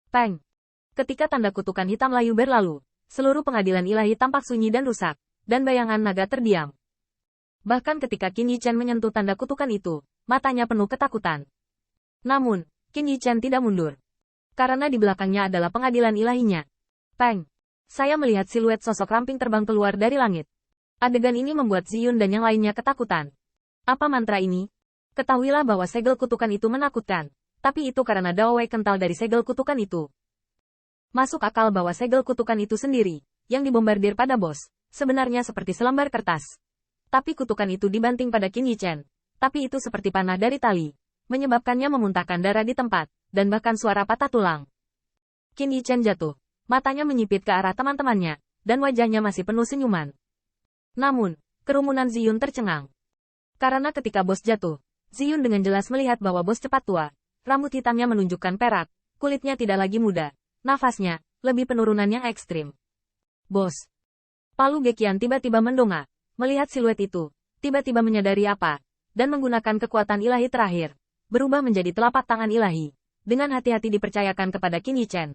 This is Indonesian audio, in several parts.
Peng! Ketika tanda kutukan hitam layu berlalu, seluruh pengadilan ilahi tampak sunyi dan rusak, dan bayangan naga terdiam. Bahkan ketika Qin Yichen menyentuh tanda kutukan itu, matanya penuh ketakutan. Namun, Qin Yichen tidak mundur. Karena di belakangnya adalah pengadilan ilahinya. Peng! Saya melihat siluet sosok ramping terbang keluar dari langit. Adegan ini membuat Ziyun dan yang lainnya ketakutan. Apa mantra ini? Ketahuilah bahwa segel kutukan itu menakutkan. Tapi itu karena dao wei kental dari segel kutukan itu. Masuk akal bahwa segel kutukan itu sendiri, yang dibombardir pada bos, sebenarnya seperti selembar kertas. Tapi kutukan itu dibanting pada Qin Yichen. Tapi itu seperti panah dari tali, menyebabkannya memuntahkan darah di tempat, dan bahkan suara patah tulang. Qin Yichen jatuh, matanya menyipit ke arah teman-temannya, dan wajahnya masih penuh senyuman. Namun, kerumunan Ziyun tercengang. Karena ketika bos jatuh, Ziyun dengan jelas melihat bahwa bos cepat tua, rambut hitamnya menunjukkan perak, kulitnya tidak lagi muda. Nafasnya, lebih penurunan yang ekstrim. Bos. Palu Gekian tiba-tiba mendongak, melihat siluet itu, tiba-tiba menyadari apa, dan menggunakan kekuatan ilahi terakhir, berubah menjadi telapak tangan ilahi, dengan hati-hati dipercayakan kepada Qin Yichen.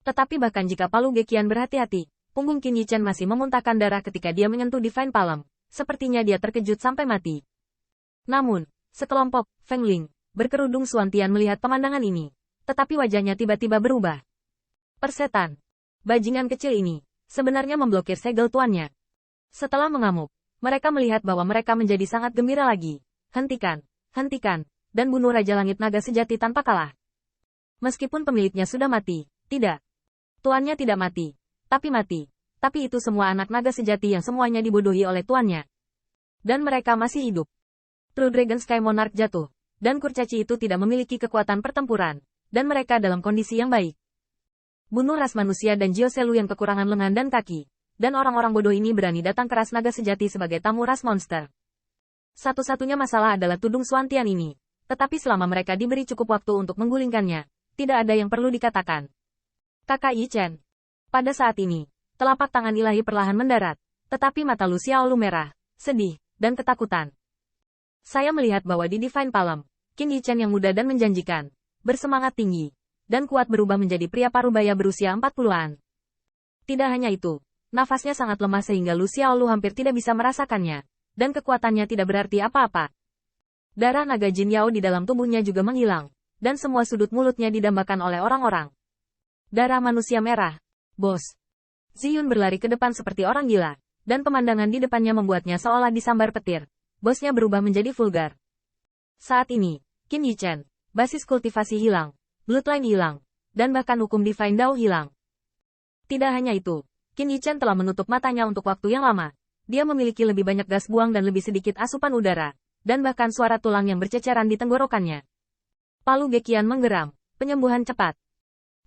Tetapi bahkan jika Palu Gekian berhati-hati, punggung Qin Yichen masih memuntahkan darah ketika dia menyentuh Divine Palm, sepertinya dia terkejut sampai mati. Namun, sekelompok Feng Ling berkerudung Suantian melihat pemandangan ini. Tetapi wajahnya tiba-tiba berubah. Persetan. Bajingan kecil ini, sebenarnya memblokir segel tuannya. Setelah mengamuk, mereka melihat bahwa mereka menjadi sangat gembira lagi. Hentikan, hentikan, dan bunuh Raja Langit Naga sejati tanpa kalah. Meskipun pemiliknya sudah mati, tidak. Tuannya tidak mati, tapi mati. Tapi itu semua anak naga sejati yang semuanya dibodohi oleh tuannya. Dan mereka masih hidup. True Dragon Sky Monarch jatuh, dan kurcaci itu tidak memiliki kekuatan pertempuran. Dan mereka dalam kondisi yang baik. Bunuh ras manusia dan Jioselu yang kekurangan lengan dan kaki. Dan orang-orang bodoh ini berani datang ke ras naga sejati sebagai tamu ras monster. Satu-satunya masalah adalah tudung Suantian ini. Tetapi selama mereka diberi cukup waktu untuk menggulingkannya, tidak ada yang perlu dikatakan. Kakak Yichen. Pada saat ini, telapak tangan ilahi perlahan mendarat. Tetapi mata Lu Xiaolu merah, sedih, dan ketakutan. Saya melihat bahwa di Divine Palm, Qin Yichen yang muda dan menjanjikan, bersemangat tinggi, dan kuat berubah menjadi pria parubaya berusia 40-an. Tidak hanya itu, nafasnya sangat lemah sehingga Lu Xiaolu hampir tidak bisa merasakannya, dan kekuatannya tidak berarti apa-apa. Darah naga Jin Yao di dalam tubuhnya juga menghilang, dan semua sudut mulutnya didambakan oleh orang-orang. Darah manusia merah. Bos. Ziyun berlari ke depan seperti orang gila, dan pemandangan di depannya membuatnya seolah disambar petir. Bosnya berubah menjadi vulgar. Saat ini, Qin Yichen, basis kultivasi hilang, bloodline hilang, dan bahkan hukum Divine Dao hilang. Tidak hanya itu, Qin Yichen telah menutup matanya untuk waktu yang lama. Dia memiliki lebih banyak gas buang dan lebih sedikit asupan udara, dan bahkan suara tulang yang berceceran di tenggorokannya. Palu Gekian menggeram, penyembuhan cepat.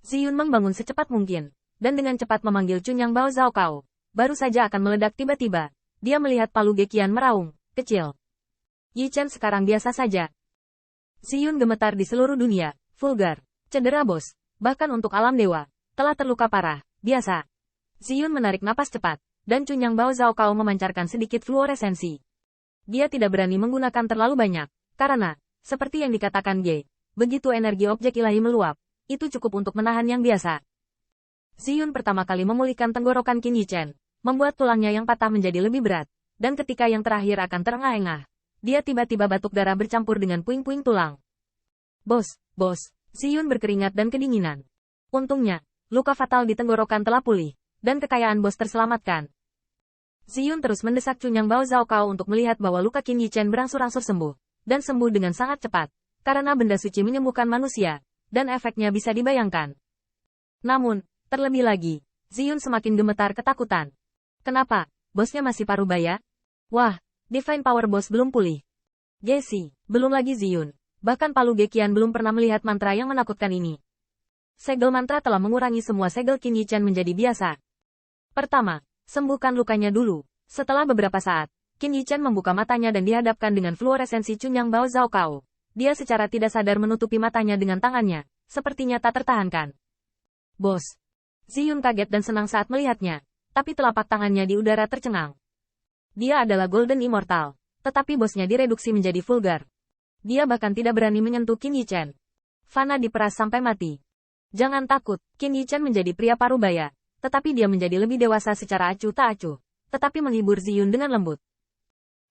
Ziyun membangun secepat mungkin, dan dengan cepat memanggil Chunyang Bao Zhao Kao. Baru saja akan meledak tiba-tiba, dia melihat Palu Gekian meraung, kecil. Yichen sekarang biasa saja. Ziyun gemetar di seluruh dunia, vulgar, cedera bos, bahkan untuk alam dewa, telah terluka parah, biasa. Ziyun menarik napas cepat, dan Chunyang Bao Zhao Kao memancarkan sedikit fluoresensi. Dia tidak berani menggunakan terlalu banyak, karena, seperti yang dikatakan Ge, begitu energi objek ilahi meluap, itu cukup untuk menahan yang biasa. Ziyun pertama kali memulihkan tenggorokan Qin Yichen, membuat tulangnya yang patah menjadi lebih berat, dan ketika yang terakhir akan terengah-engah, dia tiba-tiba batuk darah bercampur dengan puing-puing tulang. Bos, Ziyun berkeringat dan kedinginan. Untungnya, luka fatal di tenggorokan telah pulih, dan kekayaan bos terselamatkan. Ziyun terus mendesak Chunyang Bao Zhao Kao untuk melihat bahwa luka Qin Yichen berangsur-angsur sembuh, dan sembuh dengan sangat cepat, karena benda suci menyembuhkan manusia, dan efeknya bisa dibayangkan. Namun, terlebih lagi, Ziyun semakin gemetar ketakutan. Kenapa? Bosnya masih parubaya? Wah, Divine Power Boss belum pulih. Jesse, belum lagi Ziyun. Bahkan Palu Gekian belum pernah melihat mantra yang menakutkan ini. Segel mantra telah mengurangi semua segel Qin Yichen menjadi biasa. Pertama, sembuhkan lukanya dulu. Setelah beberapa saat, Qin Yichen membuka matanya dan dihadapkan dengan fluoresensi Chunyang Bao Zhao Kao. Dia secara tidak sadar menutupi matanya dengan tangannya, sepertinya tak tertahankan. Bos. Ziyun kaget dan senang saat melihatnya, tapi telapak tangannya di udara tercengang. Dia adalah Golden Immortal, tetapi bosnya direduksi menjadi vulgar. Dia bahkan tidak berani menyentuh Qin Yichen. Fana diperas sampai mati. Jangan takut, Qin Yichan menjadi pria parubaya, tetapi dia menjadi lebih dewasa secara acuh tak acuh, tetapi menghibur Ziyun dengan lembut.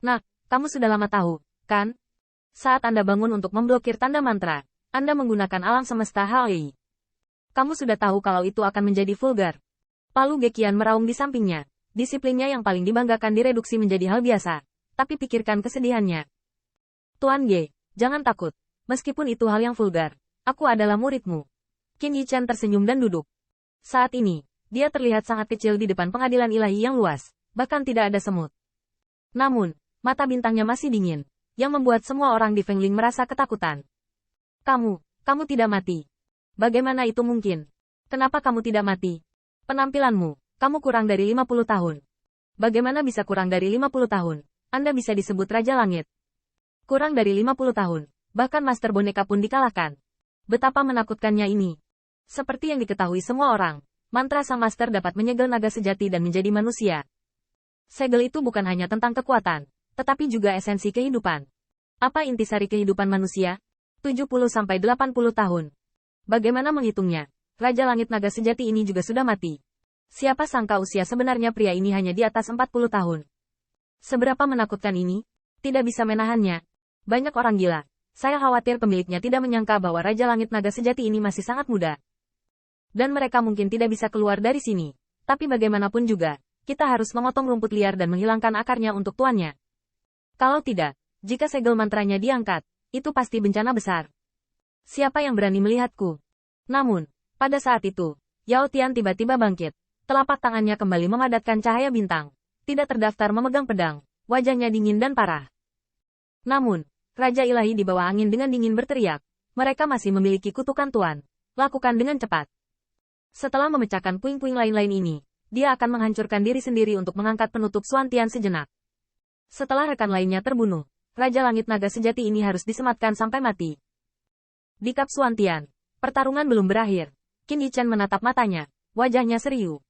Nak, kamu sudah lama tahu, kan? Saat Anda bangun untuk memblokir tanda mantra, Anda menggunakan alam semesta Hal. Kamu sudah tahu kalau itu akan menjadi vulgar. Palu Gekian meraung di sampingnya. Disiplinnya yang paling dibanggakan direduksi menjadi hal biasa. Tapi pikirkan kesedihannya. Tuan Ge, jangan takut. Meskipun itu hal yang vulgar, aku adalah muridmu. Qin Yichan tersenyum dan duduk. Saat ini, dia terlihat sangat kecil di depan pengadilan ilahi yang luas, bahkan tidak ada semut. Namun, mata bintangnya masih dingin, yang membuat semua orang di Fengling merasa ketakutan. Kamu tidak mati. Bagaimana itu mungkin? Kenapa kamu tidak mati? Penampilanmu, kamu kurang dari 50 tahun. Bagaimana bisa kurang dari 50 tahun? Anda bisa disebut Raja Langit. Kurang dari 50 tahun, bahkan Master Boneka pun dikalahkan. Betapa menakutkannya ini. Seperti yang diketahui semua orang, mantra sang master dapat menyegel naga sejati dan menjadi manusia. Segel itu bukan hanya tentang kekuatan, tetapi juga esensi kehidupan. Apa intisari kehidupan manusia? 70-80 tahun. Bagaimana menghitungnya? Raja Langit Naga Sejati ini juga sudah mati. Siapa sangka usia sebenarnya pria ini hanya di atas 40 tahun. Seberapa menakutkan ini? Tidak bisa menahannya. Banyak orang gila. Saya khawatir pemiliknya tidak menyangka bahwa Raja Langit Naga Sejati ini masih sangat muda. Dan mereka mungkin tidak bisa keluar dari sini. Tapi bagaimanapun juga, kita harus memotong rumput liar dan menghilangkan akarnya untuk tuannya. Kalau tidak, jika segel mantranya diangkat, itu pasti bencana besar. Siapa yang berani melihatku? Namun, pada saat itu, Yao Tian tiba-tiba bangkit. Telapak tangannya kembali memadatkan cahaya bintang. Tidak terdaftar memegang pedang. Wajahnya dingin dan parah. Namun, Raja Ilahi di bawah angin dengan dingin berteriak. Mereka masih memiliki kutukan tuan. Lakukan dengan cepat. Setelah memecahkan puing-puing lain-lain ini, dia akan menghancurkan diri sendiri untuk mengangkat penutup Suantian sejenak. Setelah rekan lainnya terbunuh, Raja Langit Naga Sejati ini harus disematkan sampai mati. Di Kap Suantian, pertarungan belum berakhir. Qin Yichan menatap matanya, wajahnya serius.